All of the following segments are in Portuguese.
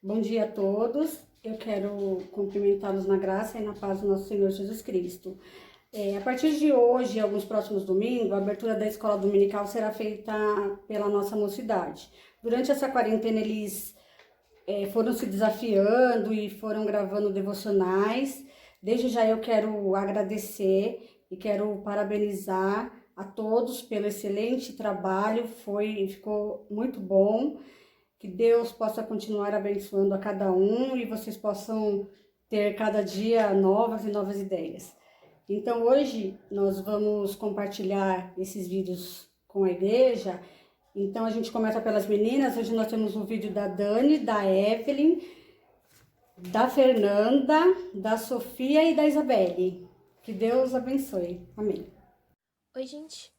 Bom dia a todos. Eu quero cumprimentá-los na graça e na paz do nosso Senhor Jesus Cristo. A partir de hoje e alguns próximos domingos, a abertura da escola dominical será feita pela nossa mocidade. Durante essa quarentena, eles foram se desafiando e foram gravando devocionais. Desde já eu quero agradecer e quero parabenizar a todos pelo excelente trabalho, ficou muito bom. Que Deus possa continuar abençoando a cada um e vocês possam ter cada dia novas e novas ideias. Então hoje nós vamos compartilhar esses vídeos com a igreja. Então a gente começa pelas meninas. Hoje nós temos um vídeo da Dani, da Evelyn, da Fernanda, da Sofia e da Isabelle. Que Deus abençoe. Amém. Oi, gente.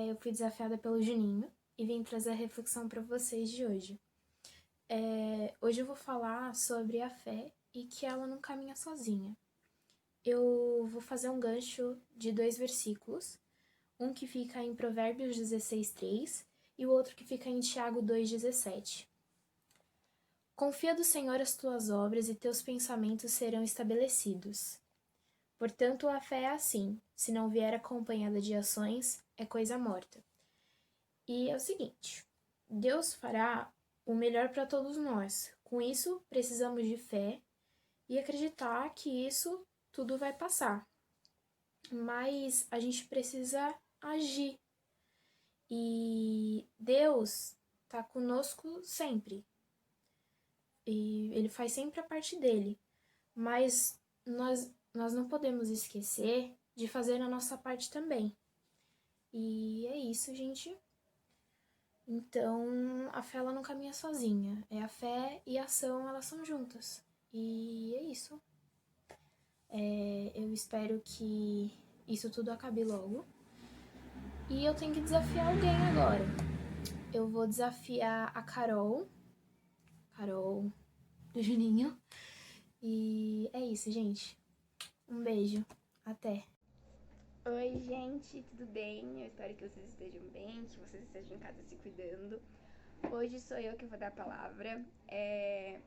Eu fui desafiada pelo Juninho e vim trazer a reflexão para vocês de hoje. Hoje eu vou falar sobre a fé e que ela não caminha sozinha. Eu vou fazer um gancho de 2 versículos, um que fica em Provérbios 16:3 e o outro que fica em Tiago 2:17. Confia do Senhor as tuas obras e teus pensamentos serão estabelecidos. Portanto, a fé é assim, se não vier acompanhada de ações, é coisa morta. E é o seguinte, Deus fará o melhor para todos nós. Com isso, precisamos de fé e acreditar que isso tudo vai passar. Mas a gente precisa agir. E Deus está conosco sempre. E Ele faz sempre a parte dele. Mas nós não podemos esquecer de fazer a nossa parte também. E é isso, gente. Então, a fé ela não caminha sozinha. A fé e a ação, elas são juntas. E é isso. Eu espero que isso tudo acabe logo. E eu tenho que desafiar alguém agora. Eu vou desafiar a Carol do Juninho. E é isso, gente. Um beijo. Até. Oi, gente, tudo bem? Eu espero que vocês estejam bem, que vocês estejam em casa se cuidando. Hoje sou eu que vou dar a palavra.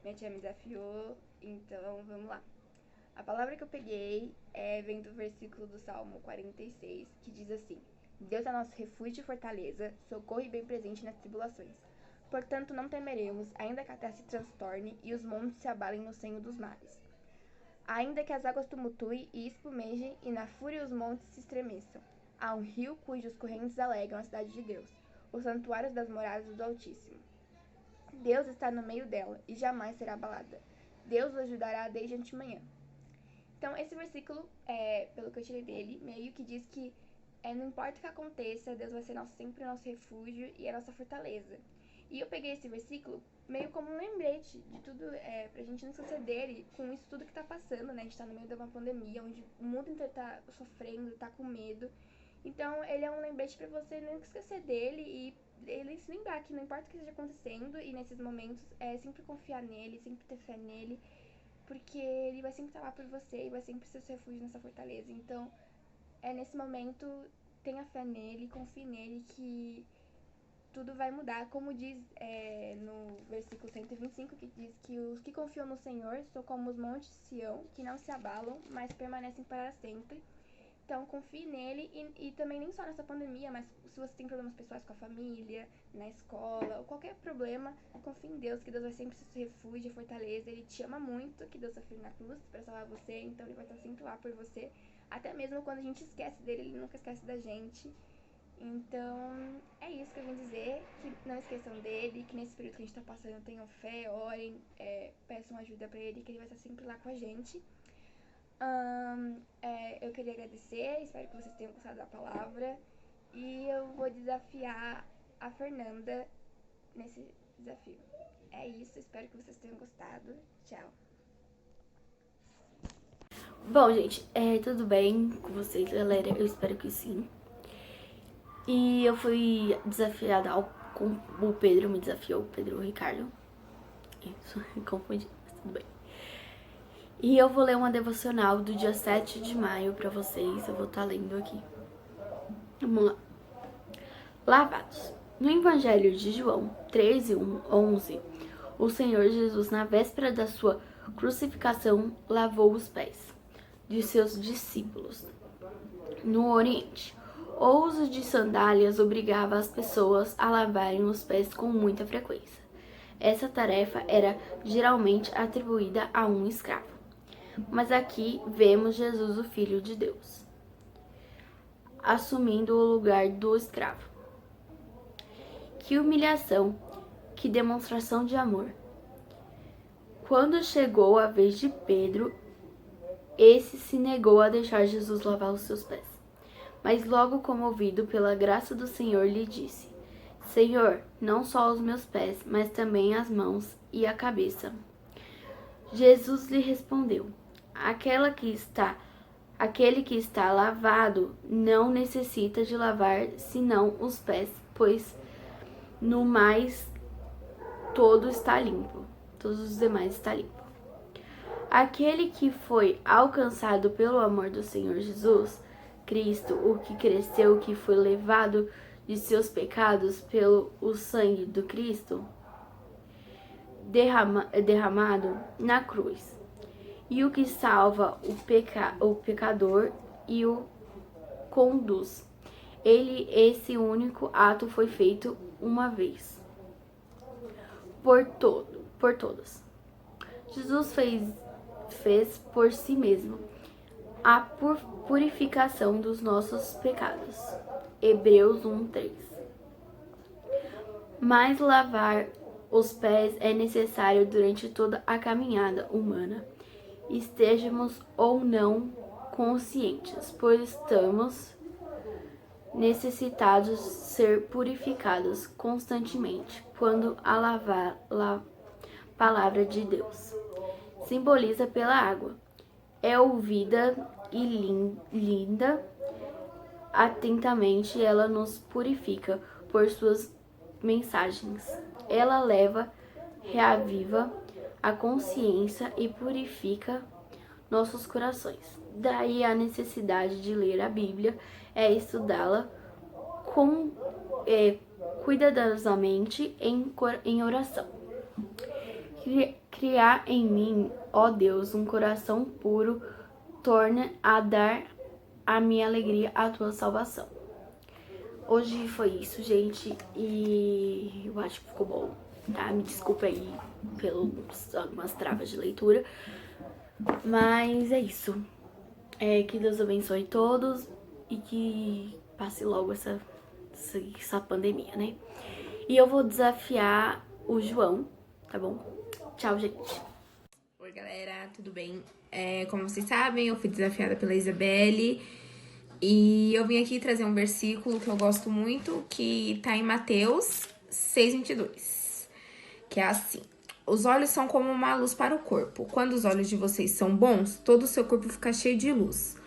Minha tia me desafiou, então vamos lá. A palavra que eu peguei vem do versículo do Salmo 46, que diz assim: Deus é nosso refúgio e fortaleza, socorro e bem presente nas tribulações. Portanto, não temeremos, ainda que a terra se transtorne e os montes se abalem no seio dos mares. Ainda que as águas tumultuem e espumejem, e na fúria os montes se estremeçam. Há um rio cujos correntes alegram a cidade de Deus, os santuários das moradas do Altíssimo. Deus está no meio dela, e jamais será abalada. Deus o ajudará desde antemanhã. Então, esse versículo, pelo que eu tirei dele, meio que diz que não importa o que aconteça, Deus vai ser sempre nosso refúgio e a nossa fortaleza. E eu peguei esse versículo meio como um lembrete de tudo, pra gente não esquecer dele com isso tudo que tá passando, né? A gente tá no meio de uma pandemia, onde o mundo inteiro tá sofrendo, tá com medo. Então, ele é um lembrete pra você não esquecer dele e ele se lembrar que não importa o que esteja acontecendo e nesses momentos, sempre confiar nele, sempre ter fé nele, porque ele vai sempre estar lá por você e vai sempre ser seu refúgio nessa fortaleza. Então, nesse momento, tenha fé nele, confie nele que tudo vai mudar, como diz no versículo 125, que diz que os que confiam no Senhor são como os montes de Sião, que não se abalam, mas permanecem para sempre. Então, confie nele e também nem só nessa pandemia, mas se você tem problemas pessoais com a família, na escola, ou qualquer problema, confie em Deus, que Deus vai sempre ser seu refúgio e fortaleza. Ele te ama muito, que Deus sofreu na cruz para salvar você, então ele vai estar sempre lá por você. Até mesmo quando a gente esquece dele, ele nunca esquece da gente. Então, é isso que eu vim dizer, que não esqueçam dele, que nesse período que a gente tá passando tenham fé, orem, peçam ajuda pra ele, que ele vai estar sempre lá com a gente. Eu queria agradecer, espero que vocês tenham gostado da palavra. E eu vou desafiar a Fernanda nesse desafio. É isso, espero que vocês tenham gostado. Tchau. Bom, gente, tudo bem com vocês, galera? Eu espero que sim. E eu fui desafiada com o Pedro, me desafiou, o Pedro Ricardo. Isso, confundi, mas tudo bem. E eu vou ler uma devocional do dia 7 de maio pra vocês, eu vou estar lendo aqui. Vamos lá. Lavados. No Evangelho de João 13:11, o Senhor Jesus, na véspera da sua crucificação, lavou os pés de seus discípulos. No Oriente, o uso de sandálias obrigava as pessoas a lavarem os pés com muita frequência. Essa tarefa era geralmente atribuída a um escravo. Mas aqui vemos Jesus, o Filho de Deus, assumindo o lugar do escravo. Que humilhação, que demonstração de amor. Quando chegou a vez de Pedro, esse se negou a deixar Jesus lavar os seus pés. Mas logo comovido pela graça do Senhor, lhe disse: Senhor, não só os meus pés, mas também as mãos e a cabeça. Jesus lhe respondeu: Aquele que está lavado não necessita de lavar senão os pés, pois no mais todo está limpo. Todos os demais está limpo. Aquele que foi alcançado pelo amor do Senhor Jesus Cristo, o que cresceu, que foi levado de seus pecados pelo o sangue do Cristo derramado na cruz, e o que salva o pecador e o conduz. Esse único ato foi feito uma vez por todos. Jesus fez por si mesmo a purificação dos nossos pecados. Hebreus 1:3. Mas lavar os pés é necessário durante toda a caminhada humana, estejamos ou não conscientes, pois estamos necessitados de ser purificados constantemente quando a palavra de Deus simboliza pela água. É ouvida e linda atentamente, ela nos purifica por suas mensagens. Ela reaviva a consciência e purifica nossos corações. Daí a necessidade de ler a Bíblia é estudá-la cuidadosamente em oração. Criar em mim, ó Deus, um coração puro, torna a dar a minha alegria a tua salvação. Hoje foi isso, gente, e eu acho que ficou bom, tá? Me desculpa aí pelas algumas travas de leitura, mas é isso. Que Deus abençoe todos e que passe logo essa pandemia, né? E eu vou desafiar o João, tá bom? Tchau, gente. Oi, galera, tudo bem? Como vocês sabem, eu fui desafiada pela Isabelle e eu vim aqui trazer um versículo que eu gosto muito, que tá em Mateus 6:22, que é assim: os olhos são como uma luz para o corpo. Quando os olhos de vocês são bons, todo o seu corpo fica cheio de luz.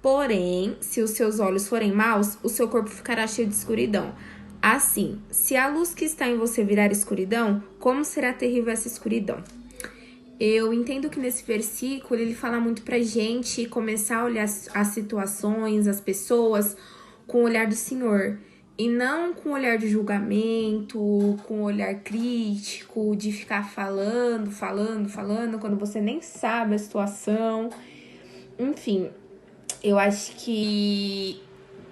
Porém, se os seus olhos forem maus, o seu corpo ficará cheio de escuridão. Assim, se a luz que está em você virar escuridão, como será terrível essa escuridão? Eu entendo que nesse versículo ele fala muito pra gente começar a olhar as situações, as pessoas, com o olhar do Senhor. E não com o olhar de julgamento, com o olhar crítico, de ficar falando, quando você nem sabe a situação. Enfim, eu acho que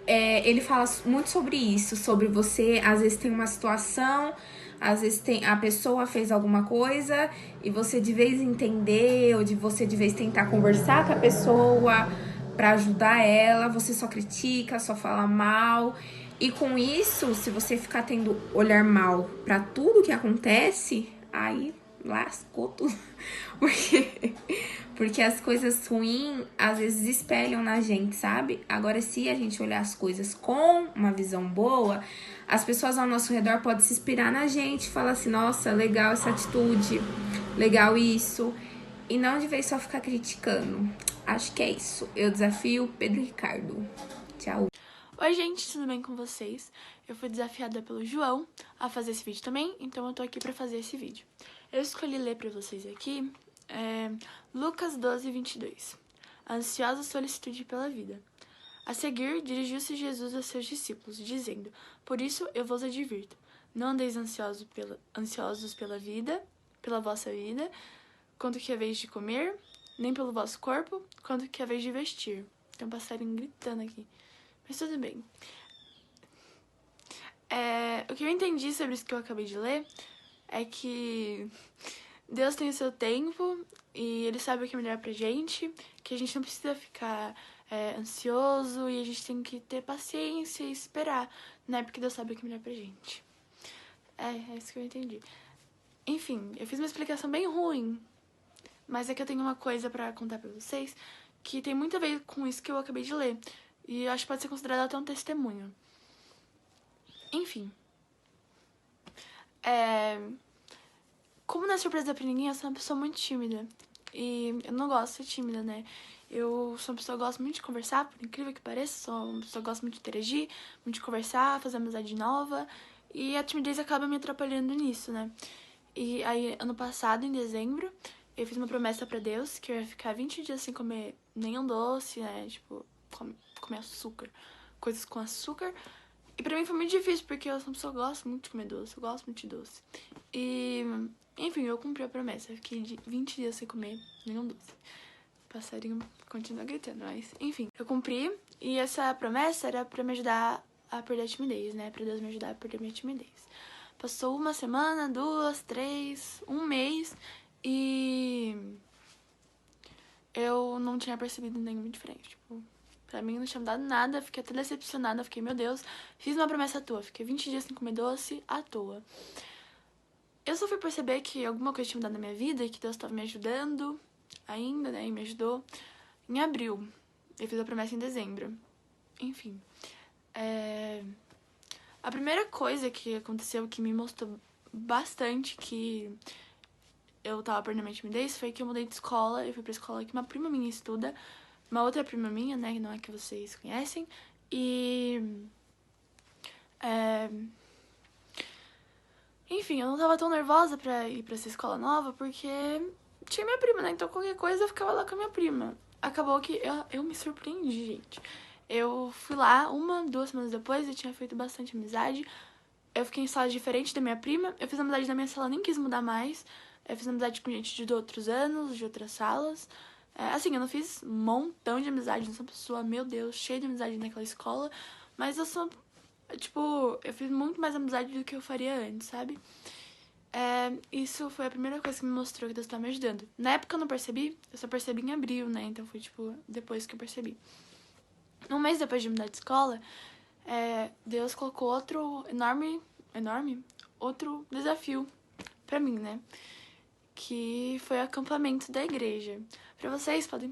ele fala muito sobre isso, sobre você, às vezes tem uma situação, às vezes a pessoa fez alguma coisa e você de vez entender, ou você de vez tentar conversar com a pessoa pra ajudar ela, você só critica, só fala mal. E com isso, se você ficar tendo olhar mal pra tudo que acontece, aí lascou tudo. Porque as coisas ruins, às vezes, espelham na gente, sabe? Agora, se a gente olhar as coisas com uma visão boa, as pessoas ao nosso redor podem se inspirar na gente, falar assim, nossa, legal essa atitude, legal isso. E não de vez só ficar criticando. Acho que é isso. Eu desafio Pedro e Ricardo. Tchau. Oi, gente, tudo bem com vocês? Eu fui desafiada pelo João a fazer esse vídeo também, então eu tô aqui pra fazer esse vídeo. Eu escolhi ler pra vocês aqui Lucas 12:22. A ansiosa solicitude pela vida. A seguir, dirigiu-se Jesus aos seus discípulos, dizendo: por isso eu vos advirto, não andeis ansiosos pela vida, pela vossa vida, quanto que é vez de comer, nem pelo vosso corpo, quanto que é vez de vestir. Tem um passarinho gritando aqui, mas tudo bem. O que eu entendi sobre isso que eu acabei de ler é que Deus tem o seu tempo e Ele sabe o que é melhor pra gente, que a gente não precisa ficar ansioso e a gente tem que ter paciência e esperar, né? Porque Deus sabe o que é melhor pra gente. É isso que eu entendi. Enfim, eu fiz uma explicação bem ruim, mas é que eu tenho uma coisa pra contar pra vocês que tem muito a ver com isso que eu acabei de ler. E eu acho que pode ser considerado até um testemunho. Enfim. Como não é surpresa pra ninguém, eu sou uma pessoa muito tímida. E eu não gosto de ser tímida, né? Eu sou uma pessoa que gosta muito de conversar, por incrível que pareça. Sou uma pessoa que gosta muito de interagir, muito de conversar, fazer amizade nova. E a timidez acaba me atrapalhando nisso, né? E aí, ano passado, em dezembro, eu fiz uma promessa pra Deus que eu ia ficar 20 dias sem comer nenhum doce, né? Tipo, comer açúcar, coisas com açúcar. E pra mim foi muito difícil, porque eu sou uma pessoa que gosta muito de comer doce, eu gosto muito de doce. E, enfim, eu cumpri a promessa, eu fiquei 20 dias sem comer nenhum doce. O passarinho continua gritando, mas, enfim. Eu cumpri, e essa promessa era pra me ajudar a perder a timidez, né? Pra Deus me ajudar a perder a minha timidez. Passou uma semana, 2, 3, um mês, e eu não tinha percebido nenhuma diferença, tipo... Pra mim não tinha mudado nada, fiquei até decepcionada, fiquei, meu Deus, fiz uma promessa à toa, fiquei 20 dias sem comer doce à toa. Eu só fui perceber que alguma coisa tinha mudado na minha vida e que Deus estava me ajudando ainda, né, e me ajudou em abril. Eu fiz a promessa em dezembro. Enfim. A primeira coisa que aconteceu que me mostrou bastante que eu tava perdendo a minha timidez foi que eu mudei de escola, eu fui pra escola que uma prima minha estuda, uma outra prima minha, né, que não é que vocês conhecem, e... Enfim, eu não tava tão nervosa pra ir pra essa escola nova, porque tinha minha prima, né, então qualquer coisa eu ficava lá com a minha prima. Acabou que eu me surpreendi, gente. Eu fui lá 1, 2 semanas depois, eu tinha feito bastante amizade, eu fiquei em sala diferente da minha prima, eu fiz amizade na minha sala, nem quis mudar mais, eu fiz amizade com gente de outros anos, de outras salas. Assim, eu não fiz um montão de amizade, não sou uma pessoa, meu Deus, cheia de amizade naquela escola, mas eu sou, tipo, eu fiz muito mais amizade do que eu faria antes, sabe? Isso foi a primeira coisa que me mostrou que Deus tá me ajudando. Na época eu não percebi, eu só percebi em abril, né? Então foi, tipo, depois que eu percebi. Um mês depois de mudar de escola, Deus colocou outro outro desafio pra mim, né? Que foi o acampamento da igreja. Pra vocês, podem...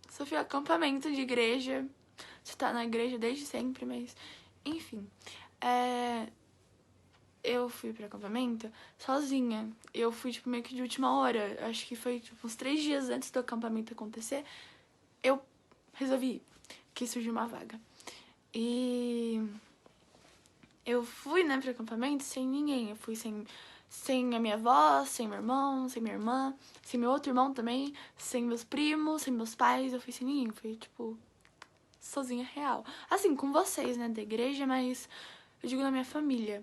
Só foi acampamento de igreja. Você tá na igreja desde sempre, mas... Enfim. Eu fui pro acampamento sozinha. Eu fui, tipo, meio que de última hora. Acho que foi, tipo, uns 3 dias antes do acampamento acontecer. Eu resolvi ir, que surgiu uma vaga. E... eu fui, né, pro acampamento sem ninguém. Eu fui sem a minha avó, sem meu irmão, sem minha irmã, sem meu outro irmão também, sem meus primos, sem meus pais, eu fui sem ninguém, fui, tipo, sozinha real. Assim, com vocês, né, da igreja, mas eu digo na minha família.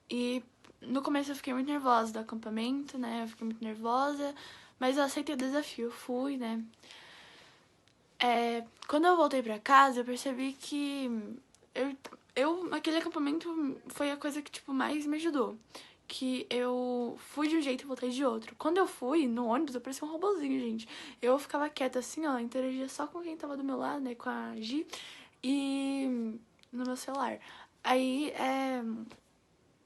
E no começo eu fiquei muito nervosa do acampamento, né, eu fiquei muito nervosa, mas eu aceitei o desafio, eu fui, né. Quando eu voltei pra casa, eu percebi que aquele acampamento foi a coisa que, tipo, mais me ajudou. Que eu fui de um jeito e voltei de outro. Quando eu fui no ônibus, eu parecia um robozinho, gente. Eu ficava quieta assim, ó, interagia só com quem tava do meu lado, né, com a Gi, e no meu celular. Aí,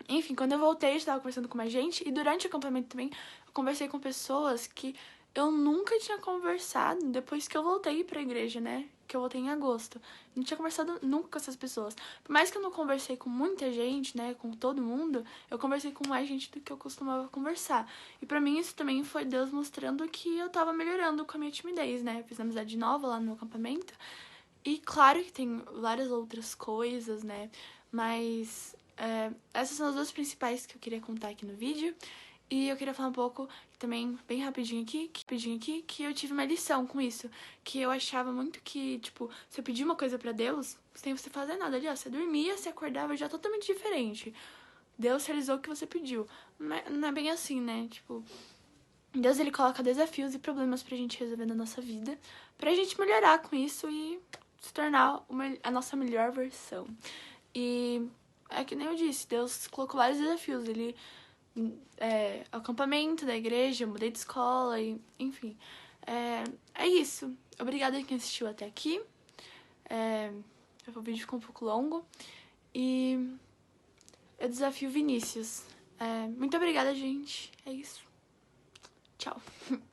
enfim, quando eu voltei, eu estava conversando com mais gente, e durante o acampamento também, eu conversei com pessoas que eu nunca tinha conversado depois que eu voltei pra igreja, né? Que eu voltei em agosto. Não tinha conversado nunca com essas pessoas. Por mais que eu não conversei com muita gente, né? Com todo mundo, eu conversei com mais gente do que eu costumava conversar. E pra mim isso também foi Deus mostrando que eu tava melhorando com a minha timidez, né? Eu fiz amizade nova lá no acampamento. E claro que tem várias outras coisas, né? Mas essas são as 2 principais que eu queria contar aqui no vídeo. E eu queria falar um pouco também, bem rapidinho aqui, que eu tive uma lição com isso. Que eu achava muito que, tipo, se eu pedir uma coisa pra Deus, sem você fazer nada ali, ó. Você dormia, você acordava já totalmente diferente. Deus realizou o que você pediu. Mas não é bem assim, né? Tipo, Deus, ele coloca desafios e problemas pra gente resolver na nossa vida, pra gente melhorar com isso e se tornar a nossa melhor versão. E é que nem eu disse, Deus colocou vários desafios. Ele, acampamento da igreja, eu mudei de escola, e, enfim. É isso. Obrigada a quem assistiu até aqui. O vídeo ficou um pouco longo. E eu desafio Vinícius. Muito obrigada, gente. É isso. Tchau.